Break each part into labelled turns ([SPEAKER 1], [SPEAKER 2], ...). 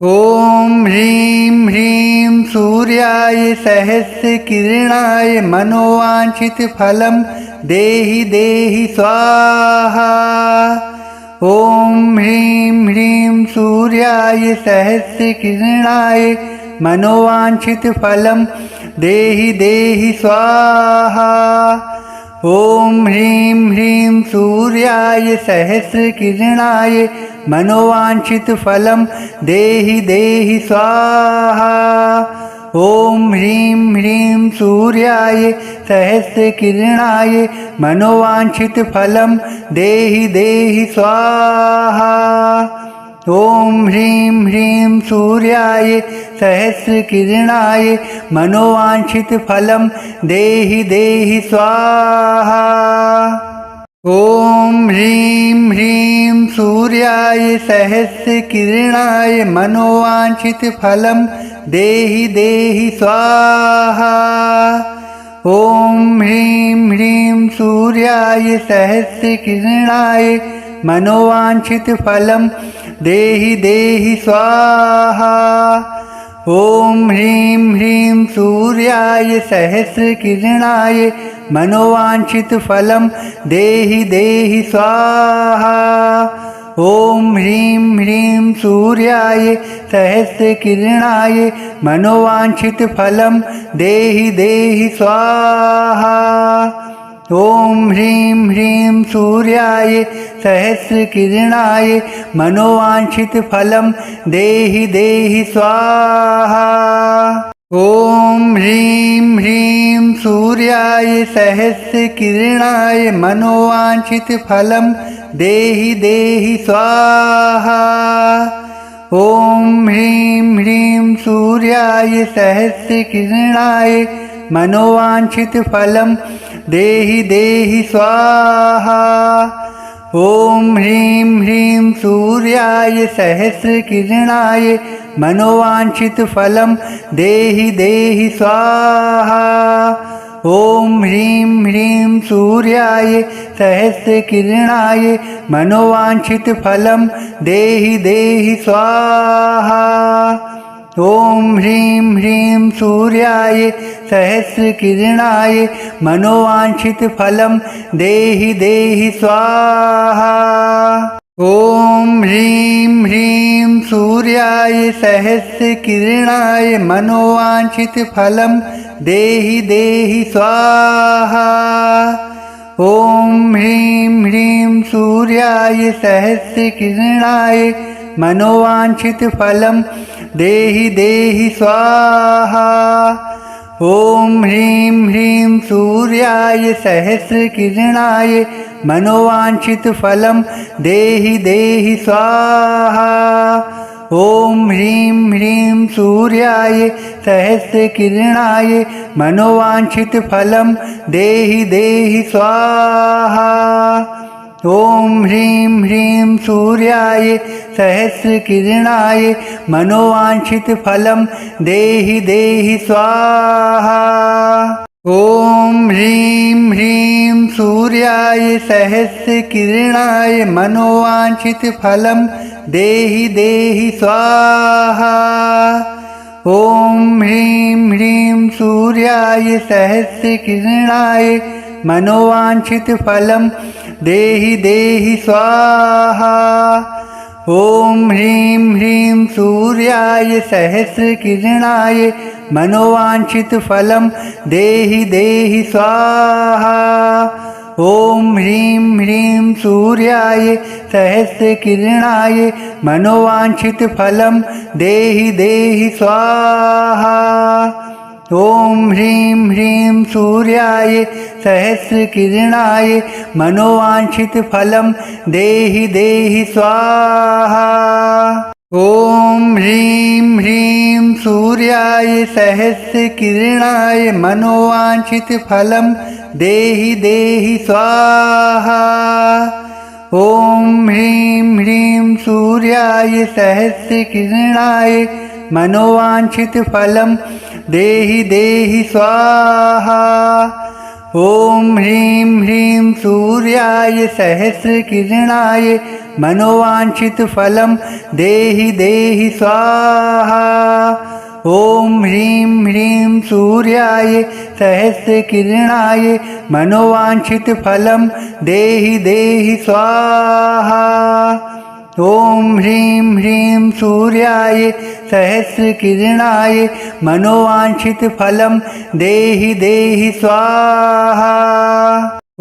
[SPEAKER 1] ॐ ह्रीं ह्रीं सूर्याय सहस्रकिरणाय मनोवाञ्छितफलं देहि देहि स्वाहा। ॐ ह्रीं ह्रीं सूर्याय सहस्रकिरणाय मनोवाञ्छितफलं देहि देहि स्वाहा। ॐ ह्रीं ह्रीं सूर्याय सहस्रकिरणाय मनोवाञ्छितफलं देहि देहि स्वाहा। ॐ ह्रीं ह्रीं सूर्याय सहस्रकिरणाय मनोवाञ्छितफलं देहि देहि स्वाहा। ॐ ह्रीं ह्रीं सूर्याय सहस्रकिरणाय मनोवाञ्छितफलं देहि देहि स्वाहा। ॐ ह्रीं ह्रीं सूर्याय सहस्रकिरणाय मनोवाञ्छितफलं देहि देहि स्वाहा। ॐ ह्रीं ह्रीं सूर्याय सहस्रकिरणाय मनोवाञ्छितफलं देहि देहि स्वाहा। ॐ ह्रीं ह्रीं सूर्याय सहस्रकिरणाय मनोवाञ्छितफलं देहि देहि स्वाहा। ॐ ह्रीं ह्रीं सूर्याय सहस्रकिरणाय मनोवाञ्छितफलं देहि देहि स्वाहा। ॐ ह्रीं ह्रीं सूर्याय सहस्रकिरणाय मनोवाञ्छितफलं देहि देहि स्वाहा। ॐ ह्रीं ह्रीं सूर्याय सहस्रकिरणाय मनोवाञ्छितफलं देहि देहि स्वाहा। ॐ ह्रीं ह्रीं सूर्याय सहस्रकिरणाय मनोवाञ्छितफलं देहि देहि स्वाहा। ॐ ह्रीं ह्रीं सूर्याय सहस्रकिरणाय मनोवाञ्छितफलं देहि देहि स्वाहा। ॐ ह्रीं ह्रीं सूर्याय सहस्रकिरणाय मनोवाञ्छितफलं देहि देहि स्वाहा। ॐ ह्रीं ह्रीं सूर्याय सहस्रकिरणाय मनोवाञ्छितफलं देहि देहि स्वाहा। ॐ ह्रीं ह्रीं सूर्याय सहस्रकिरणाय मनोवाञ्छितफलं देहि देहि स्वाहा। ॐ ह्रीं ह्रीं सूर्याय सहस्रकिरणाय मनोवाञ्छितफलं देहि देहि स्वाहा। ॐ ह्रीं ह्रीं सूर्याय सहस्रकिरणाय मनोवाञ्छितफलं देहि देहि स्वाहा। ॐ ह्रीं ह्रीं सूर्याय सहस्रकिरणाय मनोवाञ्छितफलं देहि देहि स्वाहा। ॐ ह्रीं ह्रीं सूर्याय सहस्रकिरणाय मनोवाञ्छितफलं देहि देहि स्वाहा। ॐ ह्रीं ह्रीं सूर्याय सहस्रकिरणाय मनोवाञ्छितफलं देहि देहि स्वाहा। ॐ ह्रीं ह्रीं सूर्याय सहस्रकिरणाय मनोवाञ्छितफलं देहि देहि स्वाहा। ॐ ह्रीं ह्रीं सूर्याय सहस्रकिरणाय मनोवाञ्छितफलं देहि देहि स्वाहा। ॐ ह्रीं ह्रीं सूर्याय सहस्रकिरणाय मनोवाञ्छितफलं देहि देहि स्वाहा। ॐ ह्रीं ह्रीं सूर्याय सहस्रकिरणाय मनोवाञ्छितफलं देहि देहि स्वाहा। ॐ ह्रीं ह्रीं सूर्याय सहस्रकिरणाय मनोवाञ्छितफलं देहि देहि स्वाहा। ॐ ह्रीं ह्रीं सूर्याय सहस्रकिरणाय मनोवाञ्छितफलं देहि देहि स्वाहा। ॐ ह्रीं ह्रीं सूर्याय सहस्रकिरणाय मनोवांछित फलम देहि देहि स्वाहा। ओम ह्रीं ह्रीं सूर्याय सहस्रकिरणाय मनोवांछित फलम देहि देहि स्वाहा। ओम ह्रीं ह्रीं सूर्याय सहस्रकिरणाय मनोवांछित फलम देहि देहि स्वाहा।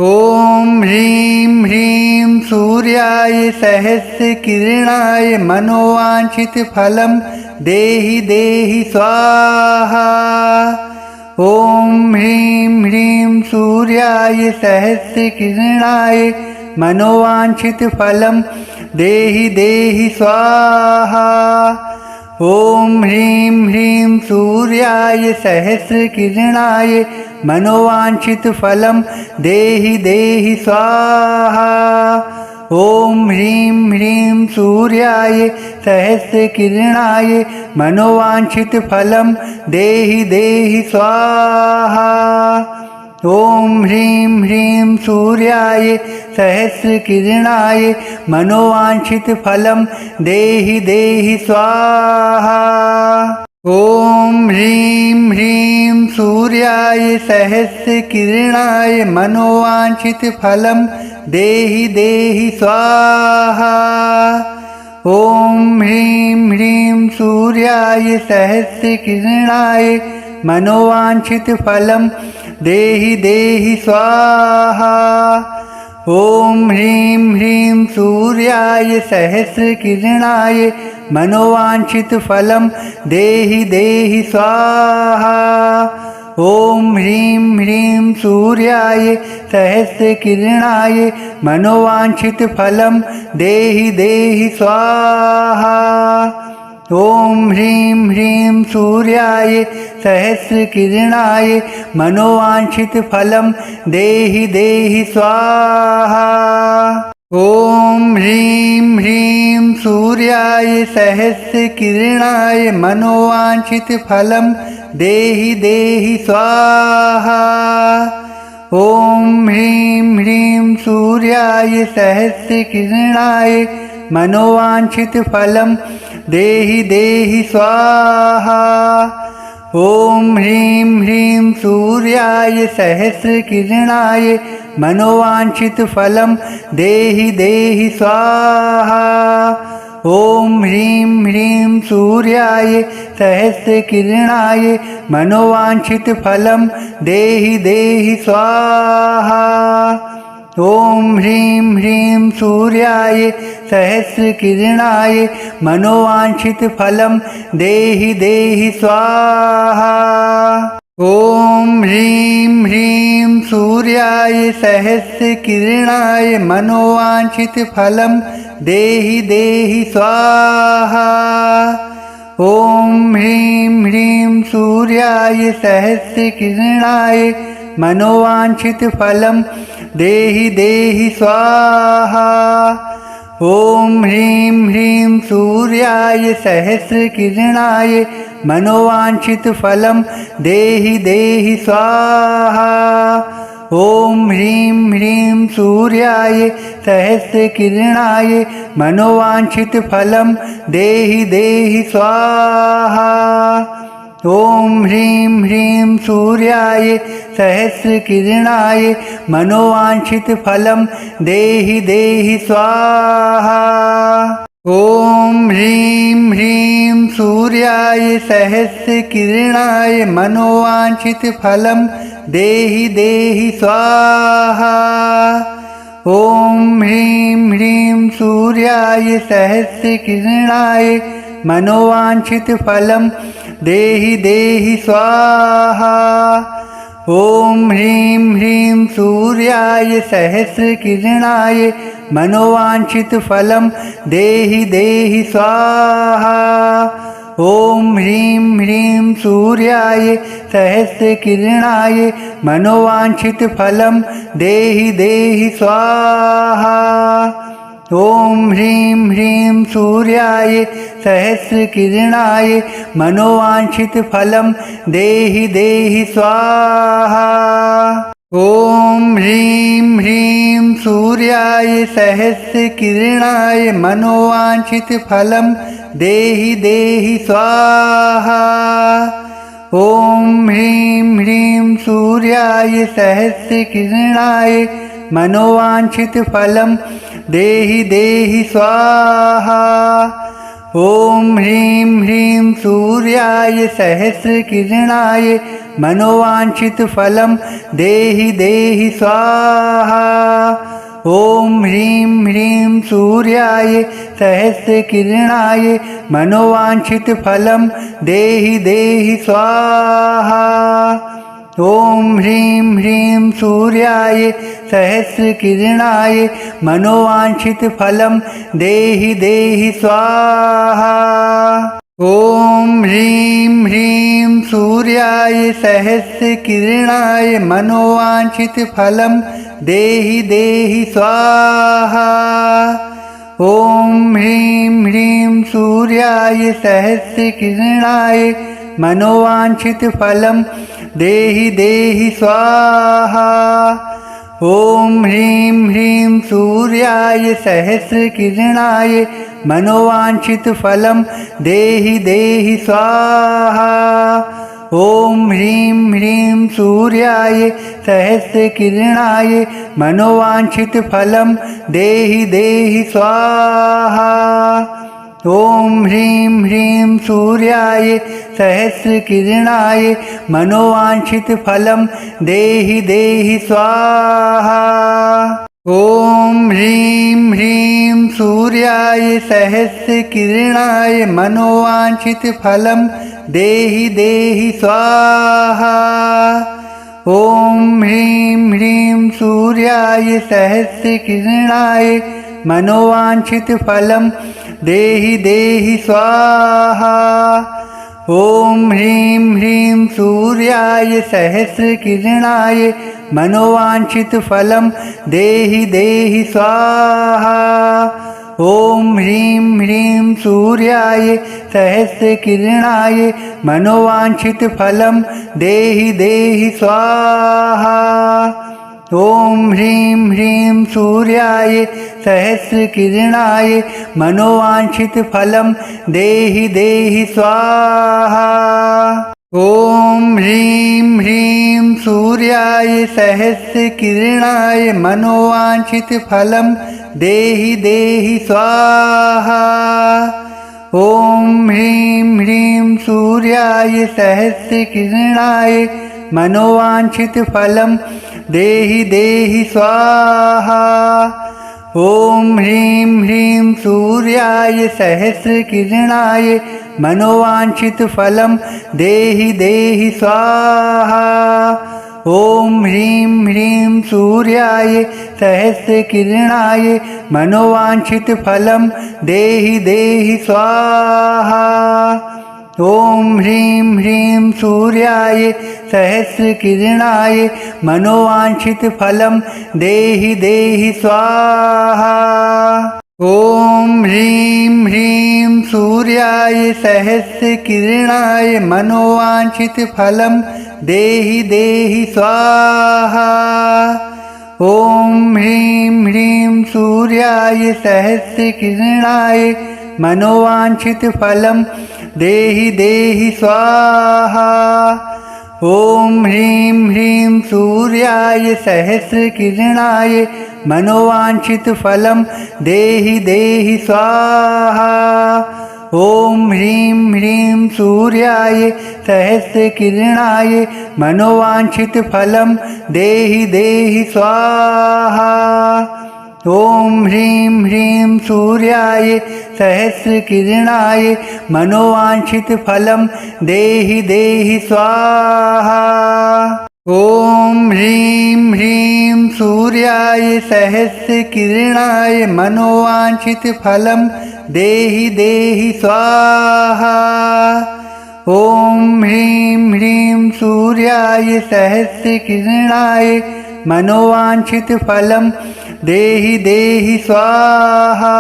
[SPEAKER 1] ओम ह्रीं ह्रीं सूर्याय सहस्रकिरणाय मनोवांछित फलम देहि देहि स्वाहा। ओम ह्रीं ह्रीं सूर्याय सहस्रकिरणाय मनोवांछित फलम देहि देहि स्वाहा। ओम ह्रीं ह्रीं सूर्याय सहस्रकिरणाय मनोवांछित फलम देहि देहि स्वाहा। ओम ह्रीं ह्रीं सूर्याय सहस्रकिरणाय मनोवांछित फलम देहि देहि स्वाहा। ओम ह्रीं ह्रीं सूर्याय सहस्रकिरणाय मनोवांछित फलम देहि देहि स्वाहा। ओम ह्रीं ह्रीं सूर्याय सहस्रकिरणाय मनोवांछित फलम देहि देहि स्वाहा। ओम ह्रीं ह्रीं सूर्याय सहस्रकिरणाय मनोवांछित फलम देहि देहि स्वाहा। ओम ह्रीं ह्रीं सूर्याय सहस्रकिरणाय मनोवांछित फलम देहि देहि स्वाहा। ओम ह्रीं ह्रीं सूर्याय सहस्रकिरणाय मनोवांछित फलम देहि देहि स्वाहा। ओम ह्रीं ह्रीं सूर्याय सहस्रकिरणाय मनोवांछित फलम देहि देहि स्वाहा। ओम ह्रीं ह्रीं सूर्याय सहस्रकिरणाय मनोवांछित फलम देहि देहि स्वाहा। ओम ह्रीं ह्रीं सूर्याय सहस्रकिरणाय मनोवांछित फलम देहि देहि स्वाहा। ओम ह्रीं ह्रीं सूर्याय सहस्रकिरणाय मनोवांछित फलम देहि देहि स्वाहा। ओम ह्रीं ह्रीं सूर्याय सहस्रकिरणाय मनोवांछित फलम देहि देहि स्वाहा। ओम ह्रीं ह्रीं सूर्याय सहस्रकिरणाय मनोवांछित फलम देहि देहि स्वाहा। ओम ह्रीं ह्रीं सूर्याय सहस्रकिरणाय मनोवांछित फलम देहि देहि स्वाहा। ओम ह्रीं ह्रीं सूर्याय सहस्रकिरणाय मनोवांछित फलम देहि देहि स्वाहा। ओम ह्रीं ह्रीं सूर्याय सहस्रकिरणाय मनोवांछित फलम देहि देहि स्वाहा। ओम ह्रीं ह्रीं सूर्याय सहस्रकिरणाय मनोवांछित फलम देहि देहि स्वाहा। ओम ह्रीं ह्रीं सूर्याय सहस्रकिरणाय मनोवांछित फलम देहि देहि स्वाहा। ओम ह्रीं ह्रीं सूर्याय सहस्रकिरणाय मनोवांछित फलम देहि देहि स्वाहा। ओम ह्रीं ह्रीं सूर्याय सहस्रकिरणाय मनोवांछित फलम देहि देहि स्वाहा। ओम ह्रीं ह्रीं सूर्याय सहस्रकिरणाय मनोवांछित फलम देहि देहि स्वाहा। ओम ह्रीं ह्रीं सूर्याय सहस्रकिरणाय मनोवांछित फलम देहि देहि स्वाहा। ओम ह्रीं ह्रीं सूर्याय सहस्रकिरणाय मनोवांछित फलम देहि देहि स्वाहा। ओम ह्रीं ह्रीं सूर्याय सहस्रकिरणाय मनोवांछितफलं देहि देहि स्वाहा। ॐ ह्रीं ह्रीं सूर्याय सहस्रकिरणाय मनोवांछितफलं देहि देहि स्वाहा। ॐ ह्रीं ह्रीं सूर्याय सहस्रकिरणाय मनोवांछितफलं देहि देहि स्वाहा। ॐ ह्रीं ह्रीं सूर्याय सहस्रकिरणाय मनोवांछितफलं देहि देहि स्वाहा। ॐ ह्रीं ह्रीं सूर्याय सहस्रकिरणाय मनोवांछितफलं देहि देहि स्वाहा। ॐ ह्रीं ह्रीं सूर्याय सहस्रकिरणाय मनोवांछितफलं देहि देहि स्वाहा। ॐ ह्रीं ह्रीं सूर्याय सहस्रकिरणाय मनोवांछितफलं देहि देहि स्वाहा। ॐ ह्रीं ह्रीं सूर्याय सहस्रकिरणाय मनोवांछितफलं देहि देहि स्वाहा। ॐ ह्रीं ह्रीं सूर्याय सहस्रकिरणाय मनोवांछितफलं देहि देहि स्वाहा। ॐ ह्रीं ह्रीं सूर्याय सहस्रकिरणाय मनोवांछितफलं देहि देहि स्वाहा। ॐ ह्रीं ह्रीं सूर्याय सहस्रकिरणाय मनोवांछितफलं देहि देहि स्वाहा। ॐ ह्रीं ह्रीं सूर्याय सहस्रकिरणाय मनोवांछितफलं देहि देहि स्वाहा। ॐ ह्रीं ह्रीं सूर्याय सहस्रकिरणाय मनोवांछितफलं देहि देहि स्वाहा। ॐ ह्रीं ह्रीं सूर्याय सहस्रकिरणाय मनोवांछितफलं देहि देहि स्वाहा। ॐ ह्रीं ह्रीं सूर्याय सहस्रकिरणाय मनोवांछितफलं देहि देहि स्वाहा। ॐ ह्रीं ह्रीं सूर्याय सहस्रकिरणाय मनोवांछितफलं देहि देहि स्वाहा। ॐ ह्रीं ह्रीं सूर्याय सहस्रकिरणाय मनोवांछितफलं देहि देहि स्वाहा। ॐ ह्रीं ह्रीं सूर्याय सहस्रकिरणाय मनोवांछितफलं देहि देहि स्वाहा। ॐ ह्रीं ह्रीं सूर्याय सहस्रकिरणाय मनोवांछितफलं देहि देहि स्वाहा। ॐ ह्रीं ह्रीं सूर्याय सहस्रकिरणाय मनोवांछितफलं देहि देहि स्वाहा। ॐ ह्रीं ह्रीं सूर्याय सहस्रकिरणाय मनोवांछितफलं देहि देहि स्वाहा। ॐ ह्रीं ह्रीं सूर्याय सहस्रकिरणाय मनोवांछितफलं देहि देहि स्वाहा। ॐ ह्रीं ह्रीं सूर्याय सहस्रकिरणाय मनोवांछितफलं देहि देहि स्वाहा। ॐ ह्रीं ह्रीं सूर्याय सहस्रकिरणाय मनोवांछितफलं देहि देहि स्वाहा। ॐ ह्रीं ह्रीं सूर्याय सहस्रकिरणाय मनोवांछितफलं देहि देहि स्वाहा। ॐ ह्रीं ह्रीं सूर्याय सहस्रकिरणाय मनोवांछितफलं देहि देहि स्वाहा। ॐ ह्रीं ह्रीं सूर्याय सहस्रकिरणाय मनोवांछितफलं देहि देहि स्वाहा।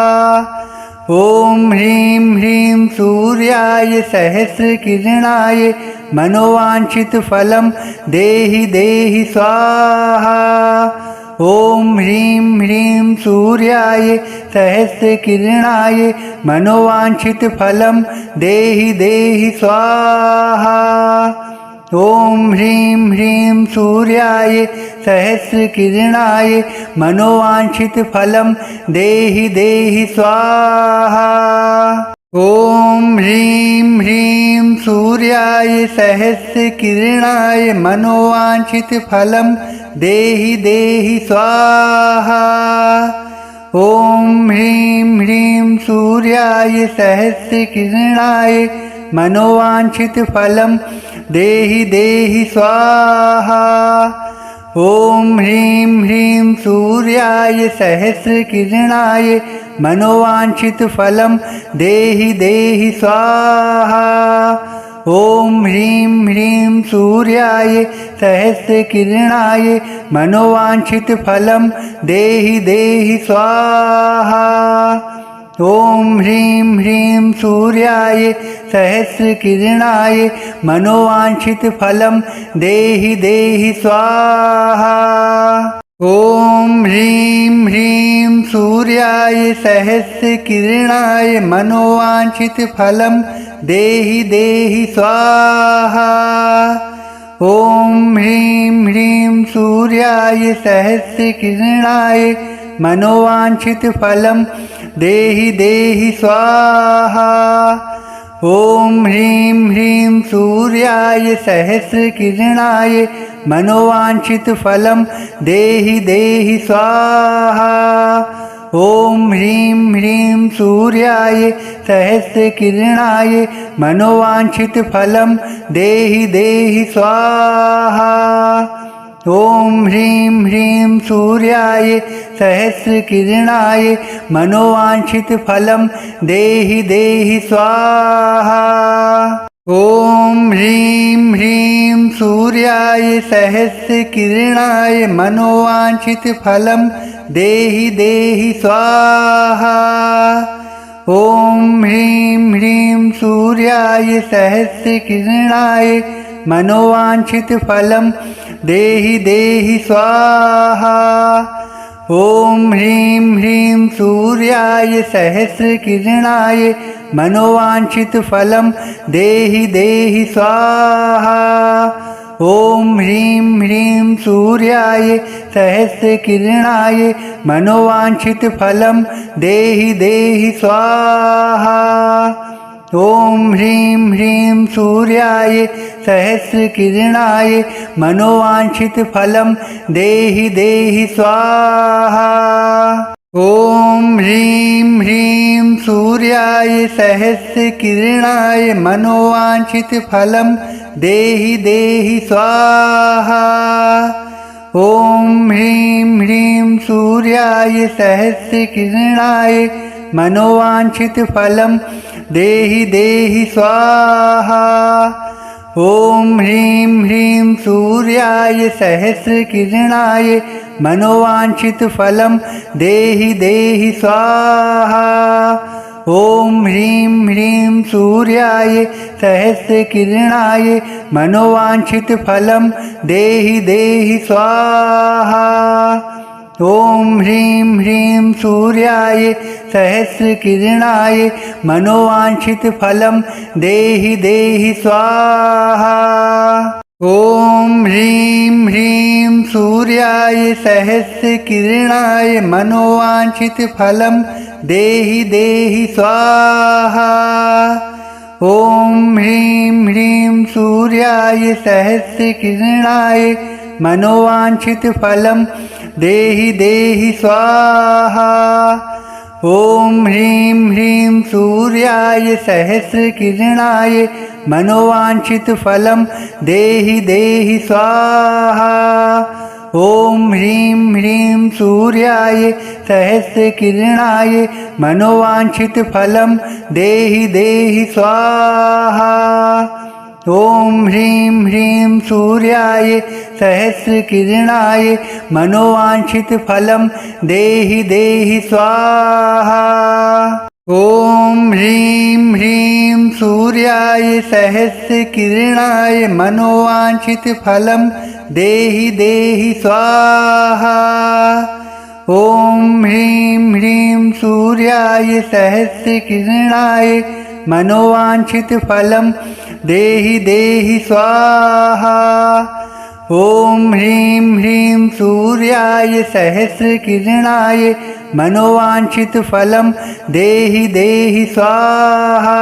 [SPEAKER 1] ॐ ह्रीं ह्रीं सूर्याय सहस्रकिरणाय मनोवांछितफलं देहि देहि स्वाहा। ॐ ह्रीं ह्रीं सूर्याय सहस्रकिरणाय मनोवाञ्छितफलं देहि देहि स्वाहा। ॐ ह्रीं ह्रीं सूर्याय सहस्रकिरणाय मनोवाञ्छितफलं देहि देहि स्वाहा। ॐ ह्रीं ह्रीं सूर्याय सहस्रकिरणाय मनोवाञ्छितफलं देहि देहि स्वाहा। ॐ ह्रीं ह्रीं सूर्याय सहस्रकिरणाय मनोवाञ्छितफलं देहि देहि स्वाहा। ॐ ह्रीं ह्रीं सूर्याय सहस्रकिरणाय मनोवाञ्छितफलं देहि देहि स्वाहा। ॐ ह्रीं ह्रीं सूर्याय सहस्रकिरणाय मनोवाञ्छितफलं देहि देहि स्वाहा। ॐ ह्रीं ह्रीं सूर्याय सहस्रकिरणाय मनोवाञ्छितफलं देहि देहि स्वाहा। ॐ ह्रीं ह्रीं सूर्याय सहस्रकिरणाय मनोवाञ्छितफलं देहि देहि स्वाहा। ॐ ह्रीं ह्रीं सूर्याय सहस्रकिरणाय मनोवाञ्छितफलं देहि देहि स्वाहा। ॐ ह्रीं ह्रीं सूर्याय सहस्रकिरणाय मनोवाञ्छितफलं देहि देहि स्वाहा। ॐ ह्रीं ह्रीं सूर्याय सहस्रकिरणाय मनोवाञ्छितफलं देहि देहि स्वाहा। ॐ ह्रीं ह्रीं सूर्याय सहस्रकिरणाय मनोवाञ्छितफलं देहि देहि स्वाहा। ॐ ह्रीं ह्रीं सूर्याय सहस्रकिरणाय मनोवाञ्छितफलं देहि देहि स्वाहा। ॐ ह्रीं ह्रीं सूर्याय सहस्रकिरणाय मनोवाञ्छितफलं देहि देहि स्वाहा। ॐ ह्रीं ह्रीं सूर्याय सहस्रकिरणाय मनोवाञ्छितफलं देहि देहि स्वाहा। ॐ ह्रीं ह्रीं सूर्याय सहस्रकिरणाय मनोवाञ्छितफलं देहि देहि स्वाहा। ॐ ह्रीं ह्रीं सूर्याय सहस्रकिरणाय मनोवाञ्छितफलं देहि देहि स्वाहा। ॐ ह्रीं ह्रीं सूर्याय सहस्रकिरणाय मनोवाञ्छितफलं देहि देहि स्वाहा। ॐ ह्रीं ह्रीं सूर्याय सहस्रकिरणाय मनोवाञ्छितफलं देहि देहि स्वाहा। ॐ ह्रीं ह्रीं सूर्याय सहस्रकिरणाय मनोवाञ्छितफलं देहि देहि स्वाहा। ॐ ह्रीं ह्रीं सूर्याय सहस्रकिरणाय मनोवाञ्छितफलं देहि देहि स्वाहा। ॐ ह्रीं ह्रीं सूर्याय सहस्रकिरणाय मनोवाञ्छितफलं देहि देहि स्वाहा। ॐ ह्रीं ह्रीं सूर्याय सहस्रकिरणाय मनोवाञ्छितफलं देहि देहि स्वाहा। ॐ ह्रीं ह्रीं सूर्याय सहस्रकिरणाय मनोवाञ्छितफलं देहि देहि स्वाहा। ॐ ह्रीं ह्रीं सूर्याय सहस्रकिरणाय मनोवाञ्छितफलं देहि देहि स्वाहा। ॐ ह्रीं ह्रीं सूर्याय सहस्रकिरणाय मनोवाञ्छितफलं देहि देहि स्वाहा। ॐ ह्रीं ह्रीं सूर्याय सहस्रकिरणाय मनोवाञ्छितफलं देहि देहि स्वाहा। ॐ ह्रीं ह्रीं सूर्याय सहस्रकिरणाय मनोवाञ्छितफलं देहि देहि स्वाहा। ॐ ह्रीं ह्रीं सूर्याय सहस्रकिरणाय मनोवाञ्छितफलं देहि देहि स्वाहा। ॐ ह्रीं ह्रीं सूर्याय सहस्रकिरणाय मनोवाञ्छितफलं देहि देहि स्वाहा।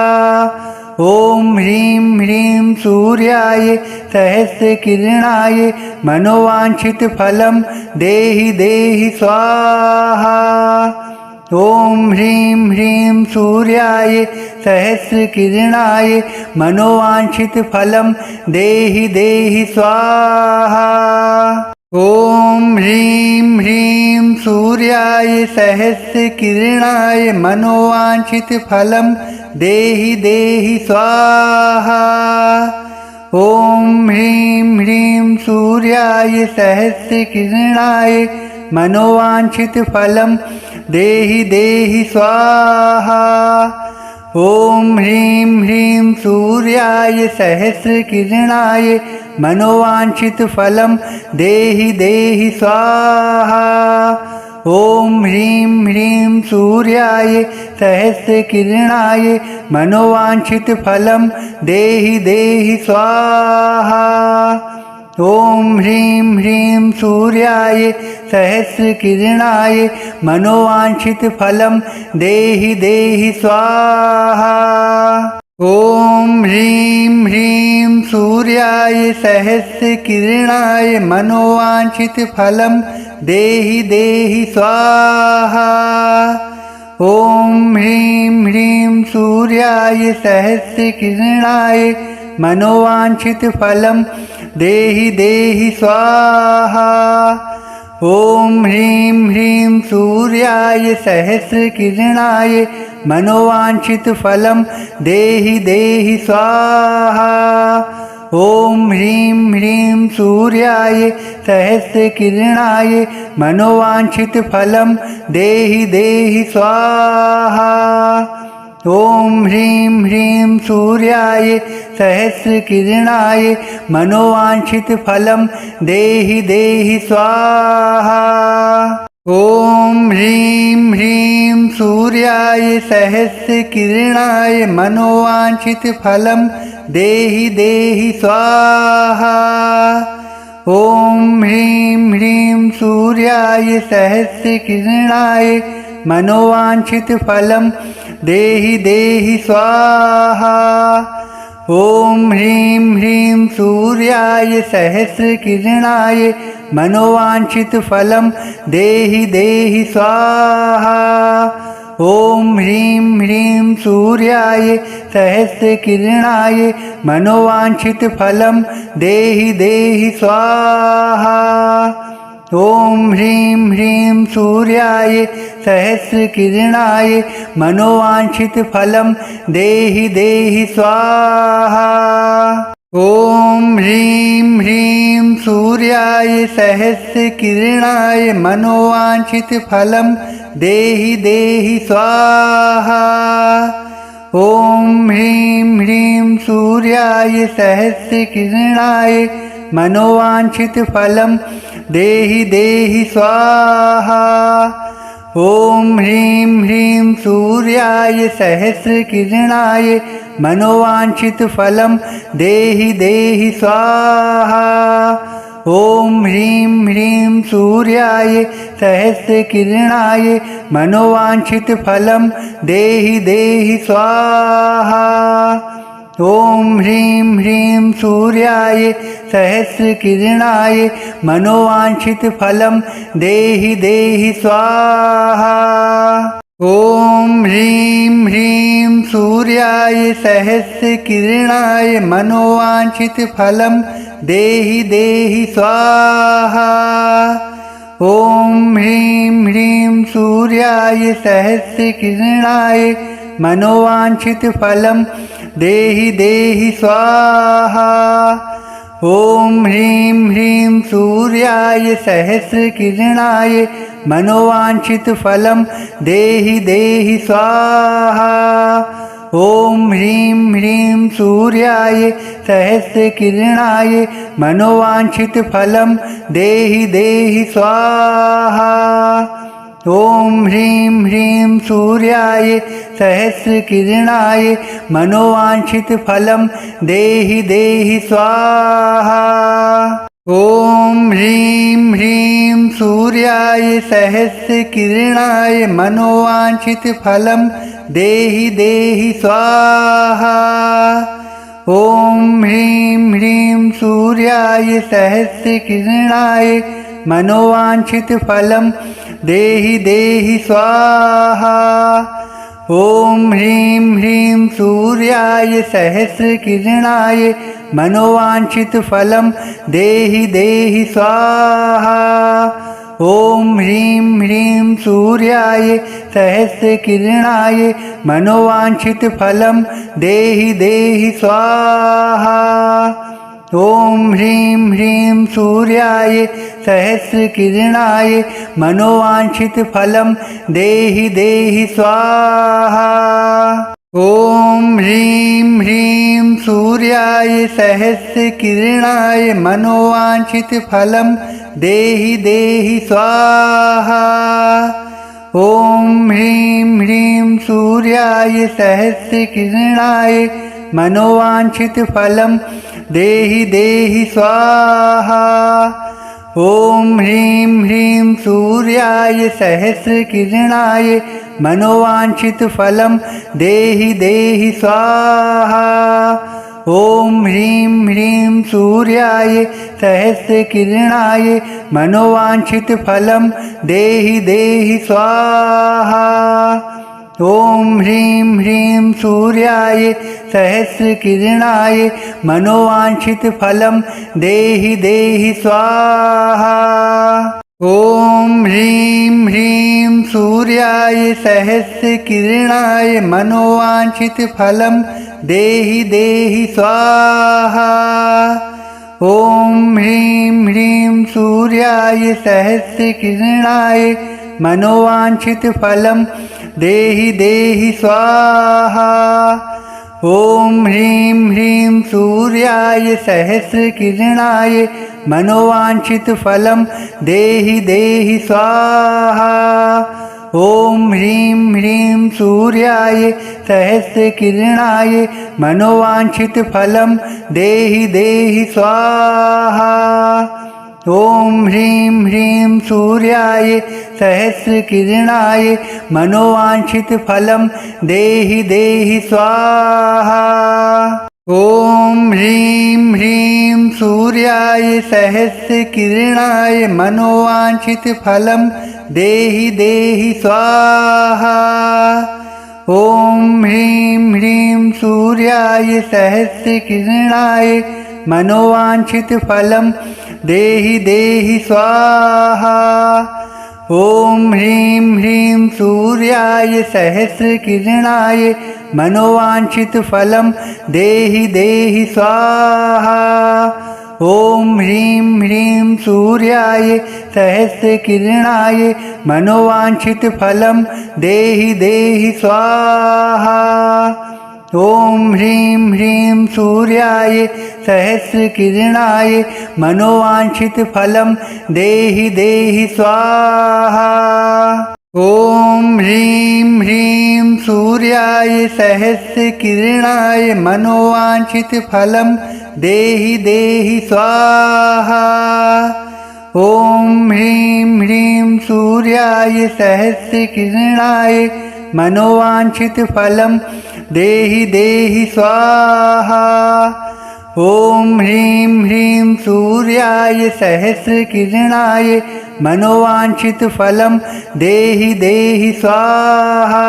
[SPEAKER 1] ॐ ह्रीं ह्रीं सूर्याय सहस्रकिरणाय मनोवाञ्छितफलं देहि देहि स्वाहा। ॐ ह्रीं ह्रीं सूर्याय सहस्रकिरणाय मनोवाञ्छितफलं देहि देहि स्वाहा। ॐ ह्रीं ह्रीं सूर्याय सहस्रकिरणाय मनोवाञ्छितफलं देहि देहि स्वाहा। ॐ ह्रीं ह्रीं सूर्याय सहस्रकिरणाय मनोवाञ्छितफलं देहि देहि स्वाहा। ॐ ह्रीं ह्रीं सूर्याय सहस्रकिरणाय मनोवाञ्छितफलं देहि देहि स्वाहा। ॐ ह्रीं ह्रीं सूर्याय सहस्रकिरणाय मनोवाञ्छितफलं देहि देहि स्वाहा। ॐ ह्रीं ह्रीं सूर्याय सहस्रकिरणाय मनोवाञ्छितफलं देहि देहि स्वाहा। ॐ ह्रीं ह्रीं सूर्याय सहस्रकिरणाय मनोवाञ्छितफलं देहि देहि स्वाहा। ॐ ह्रीं ह्रीं सूर्याय सहस्रकिरणाय मनोवाञ्छितफलं देहि देहि स्वाहा। ॐ ह्रीं ह्रीं सूर्याय सहस्रकिरणाय मनोवाञ्छितफलं देहि देहि स्वाहा। ॐ ह्रीं ह्रीं सूर्याय सहस्रकिरणाय मनोवाञ्छितफलं देहि देहि स्वाहा। ॐ ह्रीं ह्रीं सूर्याय सहस्रकिरणाय मनोवाञ्छितफलं देहि देहि स्वाहा। ॐ ह्रीं ह्रीं सूर्याय सहस्रकिरणाय मनोवाञ्छितफलं देहि देहि स्वाहा। ॐ ह्रीं ह्रीं सूर्याय सहस्रकिरणाय मनोवाञ्छितफलं देहि देहि स्वाहा। ॐ ह्रीं ह्रीं सूर्याय सहस्रकिरणाय मनोवाञ्छितफलं देहि देहि स्वाहा। ॐ ह्रीं ह्रीं सूर्याय सहस्रकिरणाय मनोवाञ्छितफलं देहि देहि स्वाहा। ॐ ह्रीं ह्रीं सूर्याय सहस्रकिरणाय मनोवाञ्छितफलं देहि देहि स्वाहा। ॐ ह्रीं ह्रीं सूर्याय सहस्रकिरणाय मनोवाञ्छितफलं देहि देहि स्वाहा। ॐ ह्रीं ह्रीं सूर्याय सहस्रकिरणाय मनोवाञ्छितफलं देहि देहि स्वाहा। ॐ ह्रीं ह्रीं सूर्याय सहस्रकिरणाय मनोवाञ्छितफलं देहि देहि स्वाहा। ॐ ह्रीं ह्रीं सूर्याय सहस्रकिरणाय मनोवाञ्छितफलं देहि देहि स्वाहा। ॐ ह्रीं ह्रीं सूर्याय सहस्रकिरणाय मनोवाञ्छितफलं देहि देहि स्वाहा। ॐ ह्रीं ह्रीं सूर्याय सहस्रकिरणाय मनोवाञ्छितफलं देहि देहि स्वाहा। ॐ ह्रीं ह्रीं सूर्याय सहस्रकिरणाय मनोवाञ्छितफलं देहि देहि स्वाहा। ॐ ह्रीं ह्रीं सूर्याय सहस्रकिरणाय मनोवाञ्छितफलं देहि देहि स्वाहा। ॐ ह्रीं ह्रीं सूर्याय सहस्रकिरणाय मनोवाञ्छितफलं देहि देहि स्वाहा। ॐ ह्रीं ह्रीं सूर्याय सहस्रकिरणाय मनोवाञ्छितफलं देहि देहि स्वाहा। ॐ ह्रीं ह्रीं सूर्याय सहस्रकिरणाय मनोवाञ्छितफलं देहि देहि स्वाहा। ॐ ह्रीं ह्रीं सूर्याय सहस्रकिरणाय मनोवाञ्छितफलं देहि देहि स्वाहा। ॐ ह्रीं ह्रीं सूर्याय सहस्रकिरणाय मनोवाञ्छितफलं देहि देहि स्वाहा। ॐ ह्रीं ह्रीं सूर्याय सहस्रकिरणाय मनोवाञ्छितफलं देहि देहि स्वाहा। ॐ ह्रीं ह्रीं सूर्याय सहस्रकिरणाय मनोवाञ्छितफलं देहि देहि स्वाहा। ॐ ह्रीं ह्रीं सूर्याय सहस्रकिरणाय मनोवाञ्छितफलं देहि देहि स्वाहा। ॐ ह्रीं ह्रीं सूर्याय सहस्रकिरणाय मनोवाञ्छितफलं देहि देहि स्वाहा। ॐ ह्रीं ह्रीं सूर्याय सहस्रकिरणाय मनोवाञ्छितफलं देहि देहि स्वाहा। ॐ ह्रीं ह्रीं सूर्याय सहस्रकिरणाय मनोवाञ्छितफलं देहि देहि स्वाहा। ॐ ह्रीं ह्रीं सूर्याय सहस्रकिरणाय मनोवाञ्छितफलं देहि देहि स्वाहा। ॐ ह्रीं ह्रीं सूर्याय सहस्रकिरणाय मनोवाञ्छितफलं देहि देहि स्वाहा। ॐ ह्रीं ह्रीं सूर्याय सहस्रकिरणाय मनोवाञ्छितफलं देहि देहि स्वाहा। ॐ ह्रीं ह्रीं सूर्याय सहस्रकिरणाय मनोवाञ्छितफलं देहि देहि स्वाहा। ॐ ह्रीं ह्रीं सूर्याय सहस्रकिरणाय मनोवाञ्छितफलं देहि देहि स्वाहा। ॐ ह्रीं ह्रीं सूर्याय सहस्रकिरणाय मनोवाञ्छितफलं देहि देहि स्वाहा। ॐ ह्रीं ह्रीं सूर्याय सहस्रकिरणाय मनोवाञ्छितफलं देहि देहि स्वाहा। ॐ ह्रीं ह्रीं सूर्याय सहस्रकिरणाय मनोवाञ्छितफलं देहि देहि स्वाहा। ॐ ह्रीं ह्रीं सूर्याय सहस्रकिरणाय मनोवाञ्छितफलं देहि देहि स्वाहा। ॐ ह्रीं ह्रीं सूर्याय सहस्रकिरणाय मनोवाञ्छितफलं देहि देहि स्वाहा। ॐ ह्रीं ह्रीं सूर्याय सहस्रकिरणाय मनोवाञ्छितफलं देहि देहि स्वाहा। ॐ ह्रीं ह्रीं सूर्याय सहस्रकिरणाय मनोवाञ्छितफलं देहि देहि स्वाहा। ॐ ह्रीं ह्रीं सूर्याय सहस्रकिरणाय मनोवाञ्छितफलं देहि देहि स्वाहा। ॐ ह्रीं ह्रीं सूर्याय सहस्रकिरणाय मनोवाञ्छितफलं देहि देहि स्वाहा।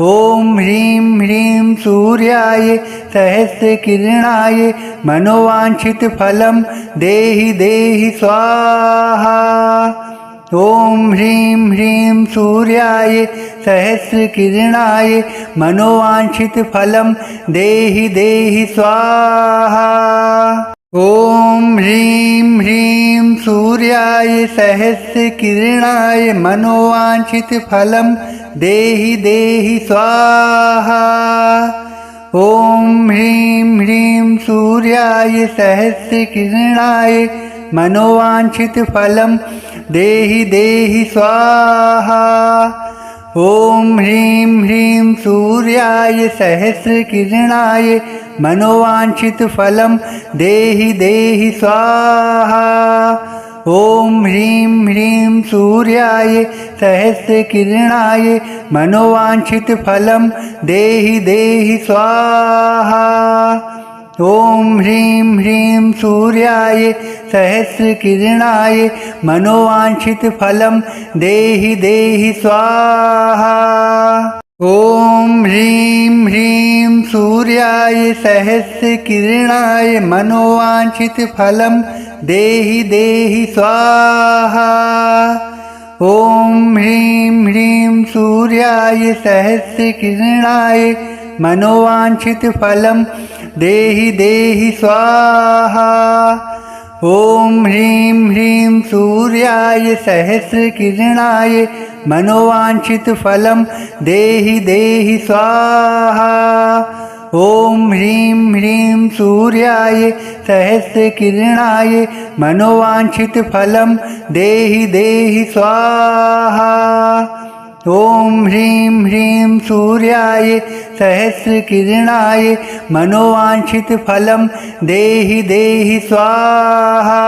[SPEAKER 1] ॐ ह्रीं ह्रीं सूर्याय सहस्रकिरणाय मनोवाञ्छितफलं देहि देहि स्वाहा। ॐ ह्रीं ह्रीं सूर्याय सहस्रकिरणाय मनोवाञ्छितफलं देहि देहि स्वाहा। ॐ ह्रीं ह्रीं सूर्याय सहस्रकिरणाय मनोवाञ्छितफलं देहि देहि स्वाहा। ॐ ह्रीं ह्रीं सूर्याय सहस्रकिरणाय मनोवाञ्छितफलं देहि देहि स्वाहा। ॐ ह्रीं ह्रीं सूर्याय सहस्रकिरणाय मनोवाञ्छितफलं देहि देहि स्वाहा। ॐ ह्रीं ह्रीं सूर्याय सहस्रकिरणाय मनोवाञ्छितफलं देहि देहि स्वाहा। ॐ ह्रीं ह्रीं सूर्याय सहस्रकिरणाय मनोवाञ्छितफलं देहि देहि स्वाहा। ॐ ह्रीं ह्रीं सूर्याय सहस्रकिरणाय मनोवाञ्छितफलं देहि देहि स्वाहा। ॐ ह्रीं ह्रीं सूर्याय सहस्रकिरणाय मनोवाञ्छितफलं देहि देहि स्वाहा। ॐ ह्रीं ह्रीं सूर्याय सहस्रकिरणाय मनोवाञ्छितफलं देहि देहि स्वाहा। ॐ ह्रीं ह्रीं सूर्याय सहस्रकिरणाय मनोवाञ्छितफलं देहि देहि स्वाहा। ॐ ह्रीं ह्रीं सूर्याय सहस्रकिरणाय मनोवाञ्छितफलं देहि देहि स्वाहा।